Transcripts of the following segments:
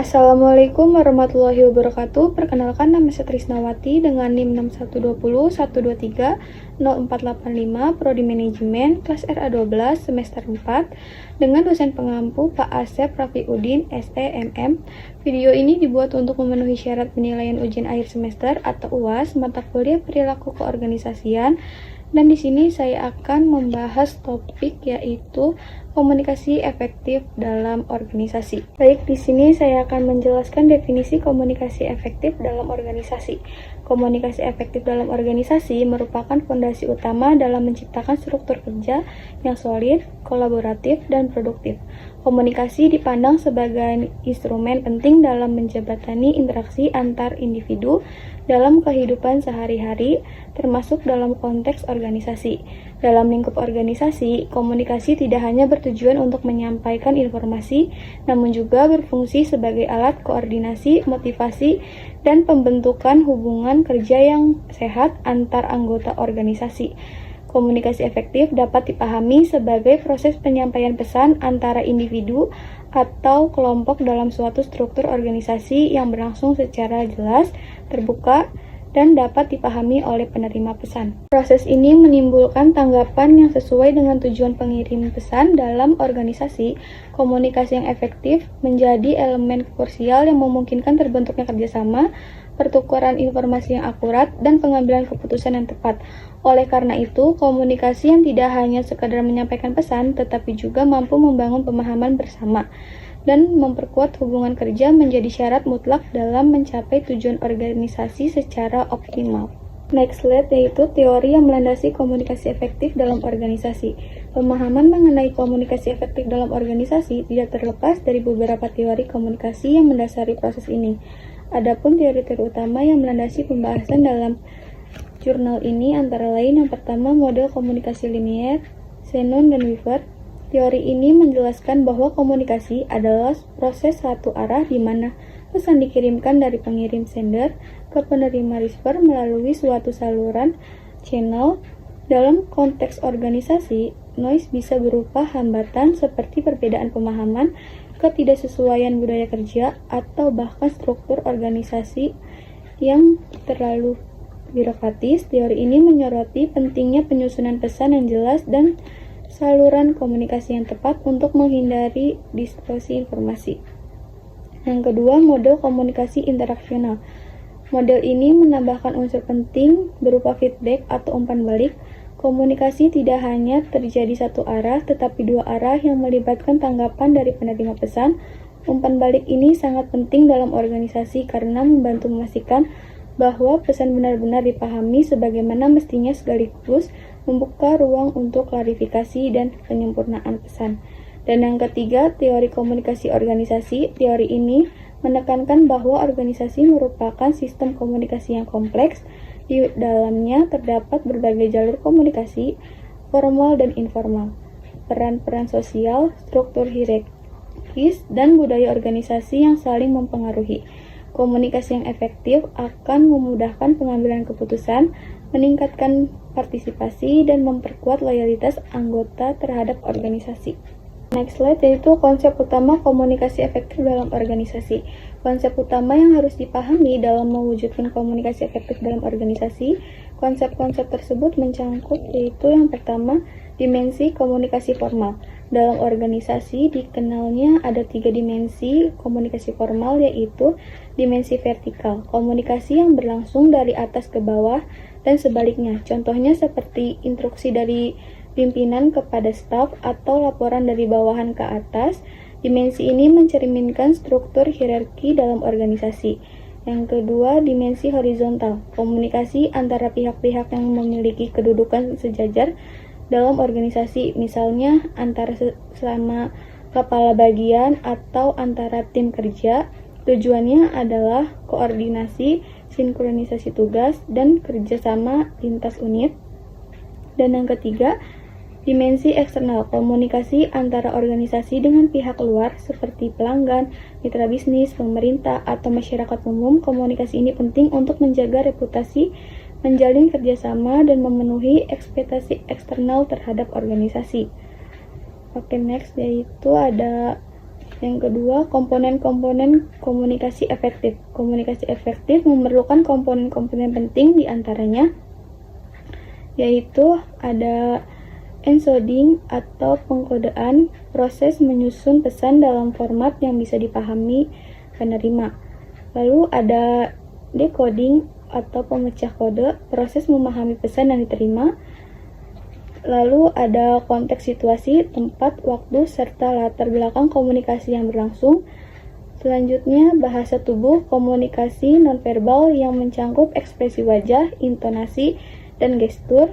Assalamualaikum warahmatullahi wabarakatuh. Perkenalkan, nama saya Trisnawati dengan NIM 6120 123 0485 Prodi Manajemen kelas RA12 semester 4 dengan dosen pengampu Pak Asep Rafiuddin SEMM. Video ini dibuat untuk memenuhi syarat penilaian ujian akhir semester atau UAS mata kuliah perilaku keorganisasian. Dan di sini saya akan membahas topik yaitu komunikasi efektif dalam organisasi. Baik, di sini saya akan menjelaskan definisi komunikasi efektif dalam organisasi. Komunikasi efektif dalam organisasi merupakan fondasi utama dalam menciptakan struktur kerja yang solid, kolaboratif, dan produktif. Komunikasi dipandang sebagai instrumen penting dalam menjembatani interaksi antar individu dalam kehidupan sehari-hari, termasuk dalam konteks organisasi. Dalam lingkup organisasi, komunikasi tidak hanya bertujuan untuk menyampaikan informasi, namun juga berfungsi sebagai alat koordinasi, motivasi, dan pembentukan hubungan kerja yang sehat antar anggota organisasi. Komunikasi efektif dapat dipahami sebagai proses penyampaian pesan antara individu atau kelompok dalam suatu struktur organisasi yang berlangsung secara jelas, terbuka, dan dapat dipahami oleh penerima pesan. Proses ini menimbulkan tanggapan yang sesuai dengan tujuan pengirim pesan dalam organisasi. Komunikasi yang efektif menjadi elemen krusial yang memungkinkan terbentuknya kerjasama, pertukaran informasi yang akurat, dan pengambilan keputusan yang tepat. Oleh karena itu, komunikasi yang tidak hanya sekadar menyampaikan pesan, tetapi juga mampu membangun pemahaman bersama dan memperkuat hubungan kerja menjadi syarat mutlak dalam mencapai tujuan organisasi secara optimal. Next slide yaitu teori yang melandasi komunikasi efektif dalam organisasi. Pemahaman mengenai komunikasi efektif dalam organisasi tidak terlepas dari beberapa teori komunikasi yang mendasari proses ini. Adapun teori-teori utama yang melandasi pembahasan dalam jurnal ini antara lain yang pertama model komunikasi linier, Shannon dan Weaver. Teori ini menjelaskan bahwa komunikasi adalah proses satu arah di mana pesan dikirimkan dari pengirim sender ke penerima receiver melalui suatu saluran channel. Dalam konteks organisasi, noise bisa berupa hambatan seperti perbedaan pemahaman, ketidaksesuaian budaya kerja, atau bahkan struktur organisasi yang terlalu birokratis. Teori ini menyoroti pentingnya penyusunan pesan yang jelas dan saluran komunikasi yang tepat untuk menghindari distorsi informasi. Yang kedua, model komunikasi interaksional. Model ini menambahkan unsur penting berupa feedback atau umpan balik. Komunikasi tidak hanya terjadi satu arah, tetapi dua arah yang melibatkan tanggapan dari penerima pesan. Umpan balik ini sangat penting dalam organisasi karena membantu memastikan bahwa pesan benar-benar dipahami sebagaimana mestinya sekaligus membuka ruang untuk klarifikasi dan penyempurnaan pesan. Dan yang ketiga, teori komunikasi organisasi. Teori ini menekankan bahwa organisasi merupakan sistem komunikasi yang kompleks. Di dalamnya terdapat berbagai jalur komunikasi, formal dan informal, peran-peran sosial, struktur hierarkis, dan budaya organisasi yang saling mempengaruhi. Komunikasi yang efektif akan memudahkan pengambilan keputusan, meningkatkan partisipasi, dan memperkuat loyalitas anggota terhadap organisasi. Next slide yaitu konsep utama komunikasi efektif dalam organisasi. Konsep utama yang harus dipahami dalam mewujudkan komunikasi efektif dalam organisasi. Konsep-konsep tersebut mencangkup yaitu yang pertama, dimensi komunikasi formal. Dalam organisasi dikenalnya ada 3 dimensi komunikasi formal, yaitu dimensi vertikal, komunikasi yang berlangsung dari atas ke bawah dan sebaliknya. Contohnya seperti instruksi dari pimpinan kepada staf atau laporan dari bawahan ke atas. Dimensi ini mencerminkan struktur hierarki dalam organisasi. Yang kedua, dimensi horizontal, komunikasi antara pihak-pihak yang memiliki kedudukan sejajar dalam organisasi, misalnya antara sesama kepala bagian atau antara tim kerja. Tujuannya adalah koordinasi, sinkronisasi tugas, dan kerjasama lintas unit. Dan yang ketiga, dimensi eksternal, komunikasi antara organisasi dengan pihak luar seperti pelanggan, mitra bisnis, pemerintah, atau masyarakat umum. Komunikasi ini penting untuk menjaga reputasi, menjalin kerjasama, dan memenuhi ekspektasi eksternal terhadap organisasi. Oke, next yaitu ada Yang kedua, komponen-komponen komunikasi efektif. Komunikasi efektif memerlukan komponen-komponen penting diantaranya, yaitu ada encoding atau pengkodean, proses menyusun pesan dalam format yang bisa dipahami penerima. Lalu ada decoding atau pemecah kode, proses memahami pesan yang diterima. Lalu ada konteks situasi, tempat, waktu, serta latar belakang komunikasi yang berlangsung. Selanjutnya, bahasa tubuh, komunikasi nonverbal yang mencangkup ekspresi wajah, intonasi, dan gestur.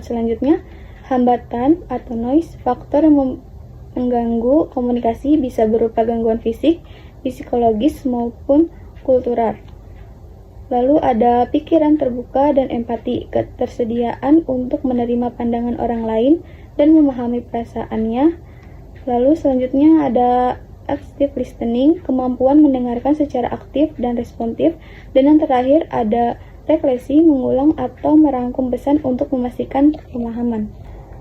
Selanjutnya, hambatan atau noise, faktor yang mengganggu komunikasi bisa berupa gangguan fisik, psikologis, maupun kultural. Lalu ada pikiran terbuka dan empati, ketersediaan untuk menerima pandangan orang lain dan memahami perasaannya. Lalu selanjutnya ada active listening, kemampuan mendengarkan secara aktif dan responsif. Dan yang terakhir ada refleksi, mengulang atau merangkum pesan untuk memastikan pemahaman.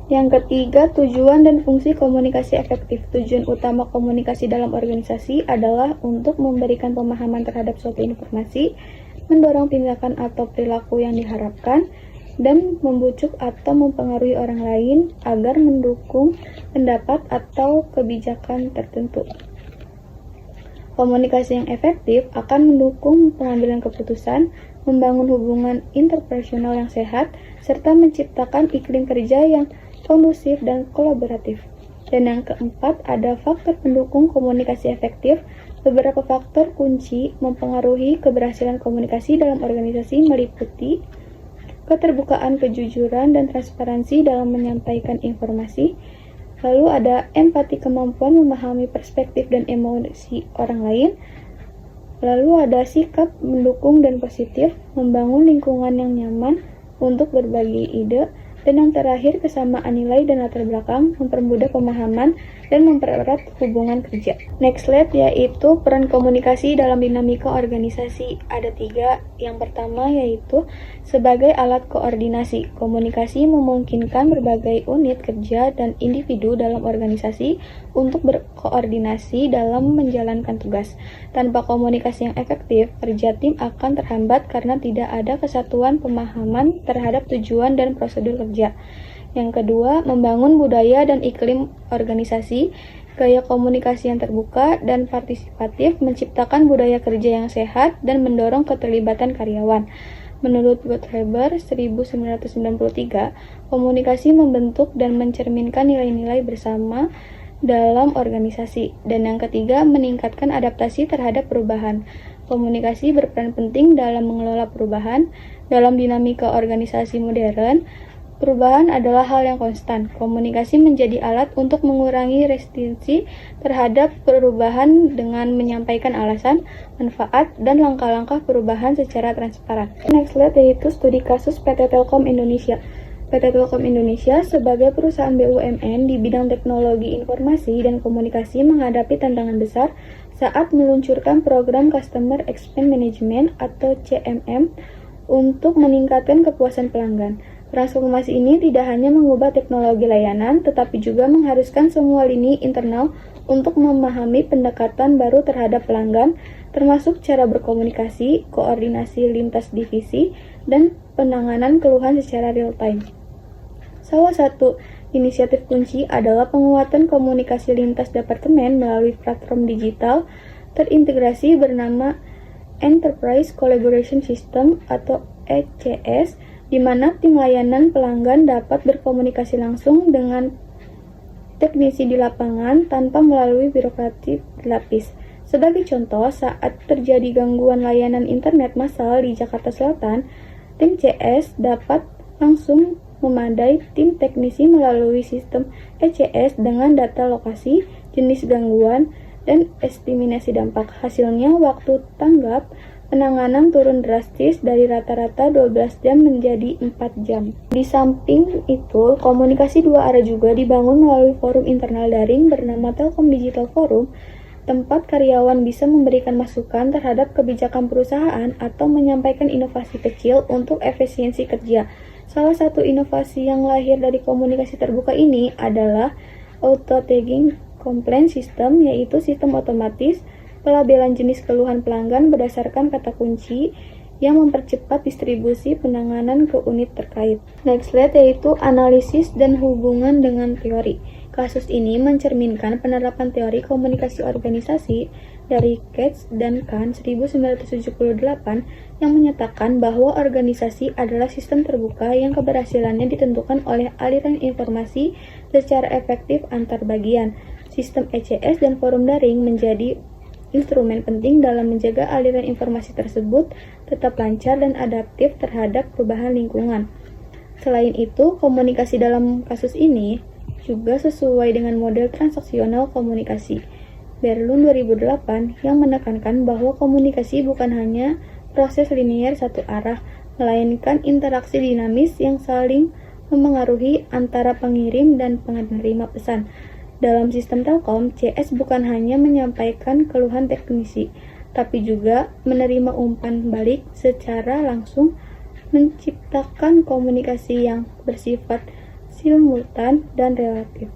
Yang ketiga, tujuan dan fungsi komunikasi efektif. Tujuan utama komunikasi dalam organisasi adalah untuk memberikan pemahaman terhadap suatu informasi, mendorong tindakan atau perilaku yang diharapkan, dan membujuk atau mempengaruhi orang lain agar mendukung pendapat atau kebijakan tertentu. Komunikasi yang efektif akan mendukung pengambilan keputusan, membangun hubungan interpersonal yang sehat, serta menciptakan iklim kerja yang kondusif dan kolaboratif. Dan yang keempat, ada faktor pendukung komunikasi efektif. Beberapa faktor kunci mempengaruhi keberhasilan komunikasi dalam organisasi meliputi keterbukaan, kejujuran, dan transparansi dalam menyampaikan informasi. Lalu ada empati, kemampuan memahami perspektif dan emosi orang lain. Lalu ada sikap mendukung dan positif, membangun lingkungan yang nyaman untuk berbagi ide. Dan yang terakhir, kesamaan nilai dan latar belakang, mempermudah pemahaman dan mempererat hubungan kerja. Next slide yaitu peran komunikasi dalam dinamika organisasi. Ada 3. Yang pertama yaitu sebagai alat koordinasi. Komunikasi memungkinkan berbagai unit kerja dan individu dalam organisasi untuk berkoordinasi dalam menjalankan tugas. Tanpa komunikasi yang efektif, kerja tim akan terhambat karena tidak ada kesatuan pemahaman terhadap tujuan dan prosedur kerja. Yang kedua, membangun budaya dan iklim organisasi. Gaya komunikasi yang terbuka dan partisipatif menciptakan budaya kerja yang sehat dan mendorong keterlibatan karyawan. Menurut Gotthaber 1993, komunikasi membentuk dan mencerminkan nilai-nilai bersama dalam organisasi. Dan yang ketiga, meningkatkan adaptasi terhadap perubahan. Komunikasi berperan penting dalam mengelola perubahan. Dalam dinamika organisasi modern, perubahan adalah hal yang konstan. Komunikasi menjadi alat untuk mengurangi resistensi terhadap perubahan dengan menyampaikan alasan, manfaat, dan langkah-langkah perubahan secara transparan. Next slide yaitu studi kasus PT Telkom Indonesia. PT Telkom Indonesia sebagai perusahaan BUMN di bidang teknologi informasi dan komunikasi menghadapi tantangan besar saat meluncurkan program Customer Experience Management atau CMM untuk meningkatkan kepuasan pelanggan. Transformasi ini tidak hanya mengubah teknologi layanan, tetapi juga mengharuskan semua lini internal untuk memahami pendekatan baru terhadap pelanggan, termasuk cara berkomunikasi, koordinasi lintas divisi, dan penanganan keluhan secara real-time. Salah satu inisiatif kunci adalah penguatan komunikasi lintas departemen melalui platform digital terintegrasi bernama Enterprise Collaboration System atau ECS, di mana tim layanan pelanggan dapat berkomunikasi langsung dengan teknisi di lapangan tanpa melalui birokrasi berlapis. Sebagai contoh, saat terjadi gangguan layanan internet massal di Jakarta Selatan, tim CS dapat langsung memadai tim teknisi melalui sistem ECS dengan data lokasi, jenis gangguan, dan estimasi dampak. Hasilnya, waktu tanggap penanganan turun drastis dari rata-rata 12 jam menjadi 4 jam. Di samping itu, komunikasi dua arah juga dibangun melalui forum internal daring bernama Telkom Digital Forum, tempat karyawan bisa memberikan masukan terhadap kebijakan perusahaan atau menyampaikan inovasi kecil untuk efisiensi kerja. Salah satu inovasi yang lahir dari komunikasi terbuka ini adalah auto-tagging complaint system, yaitu sistem otomatis pelabelan jenis keluhan pelanggan berdasarkan kata kunci yang mempercepat distribusi penanganan ke unit terkait. Next slide yaitu analisis dan hubungan dengan teori. Kasus ini mencerminkan penerapan teori komunikasi organisasi dari Katz dan Kahn 1978 yang menyatakan bahwa organisasi adalah sistem terbuka yang keberhasilannya ditentukan oleh aliran informasi secara efektif antar bagian. Sistem ECS dan forum daring menjadi instrumen penting dalam menjaga aliran informasi tersebut tetap lancar dan adaptif terhadap perubahan lingkungan. Selain itu, komunikasi dalam kasus ini juga sesuai dengan model transaksional komunikasi Berlun 2008 yang menekankan bahwa komunikasi bukan hanya proses linier satu arah, melainkan interaksi dinamis yang saling memengaruhi antara pengirim dan penerima pesan. Dalam sistem Telkom, CS bukan hanya menyampaikan keluhan teknisi, tapi juga menerima umpan balik secara langsung, menciptakan komunikasi yang bersifat simultan dan relatif.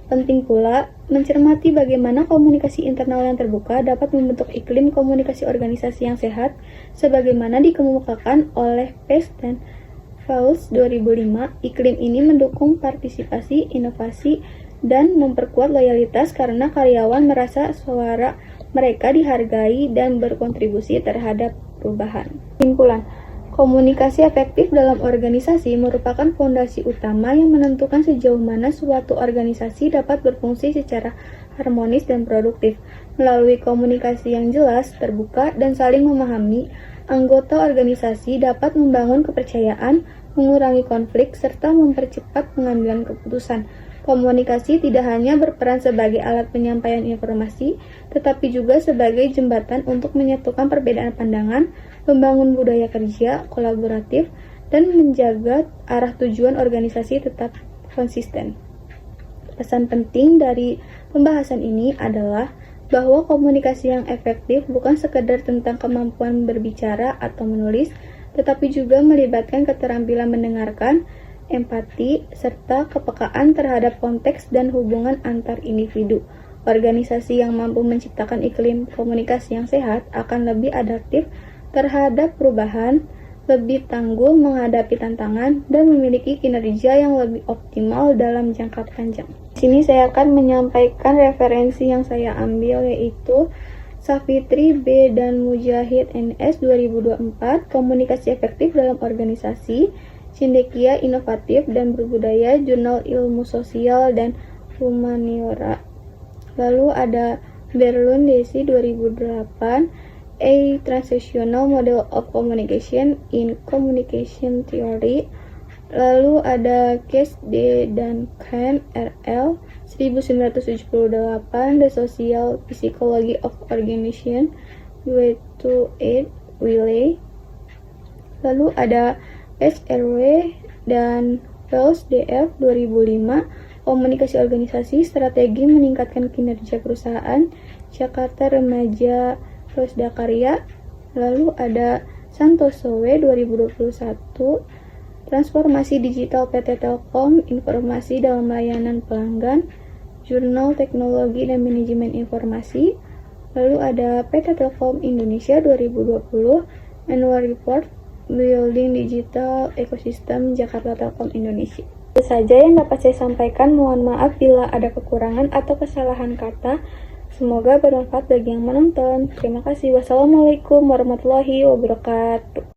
Penting pula mencermati bagaimana komunikasi internal yang terbuka dapat membentuk iklim komunikasi organisasi yang sehat, sebagaimana dikemukakan oleh Pace dan Fowles 2005. Iklim ini mendukung partisipasi, inovasi, dan memperkuat loyalitas karena karyawan merasa suara mereka dihargai dan berkontribusi terhadap perubahan. Kesimpulan, komunikasi efektif dalam organisasi merupakan fondasi utama yang menentukan sejauh mana suatu organisasi dapat berfungsi secara harmonis dan produktif. Melalui komunikasi yang jelas, terbuka, dan saling memahami, anggota organisasi dapat membangun kepercayaan, mengurangi konflik, serta mempercepat pengambilan keputusan. Komunikasi tidak hanya berperan sebagai alat penyampaian informasi, tetapi juga sebagai jembatan untuk menyatukan perbedaan pandangan, membangun budaya kerja kolaboratif, dan menjaga arah tujuan organisasi tetap konsisten. Pesan penting dari pembahasan ini adalah bahwa komunikasi yang efektif bukan sekedar tentang kemampuan berbicara atau menulis, tetapi juga melibatkan keterampilan mendengarkan, empati, serta kepekaan terhadap konteks dan hubungan antar individu. Organisasi yang mampu menciptakan iklim komunikasi yang sehat akan lebih adaptif terhadap perubahan, lebih tangguh menghadapi tantangan, dan memiliki kinerja yang lebih optimal dalam jangka panjang. Di sini saya akan menyampaikan referensi yang saya ambil, yaitu Safitri B. dan Mujahid NS 2024, Komunikasi Efektif dalam Organisasi, Cendekia Inovatif dan Berbudaya, Jurnal Ilmu Sosial dan Humaniora. Lalu ada Berlun Desi 2008, A Transactional Model of Communication in Communication Theory. Lalu ada Case D dan Kahn RL 1978, The Social Psychology of Organization, 228 Wiley. Lalu ada SRW dan Wells DF 2005, Komunikasi Organisasi, Strategi Meningkatkan Kinerja Perusahaan, Jakarta Remaja Rosda Karya. Lalu ada Santoso W 2021, Transformasi Digital PT Telkom, Informasi dalam Layanan Pelanggan, Jurnal Teknologi dan Manajemen Informasi. Lalu ada PT Telkom Indonesia 2020, Annual Report, Building Digital Ecosystem Jakarta Telkom Indonesia. Itu saja yang dapat saya sampaikan. Mohon maaf bila ada kekurangan atau kesalahan kata. Semoga bermanfaat bagi yang menonton. Terima kasih. Wassalamualaikum warahmatullahi wabarakatuh.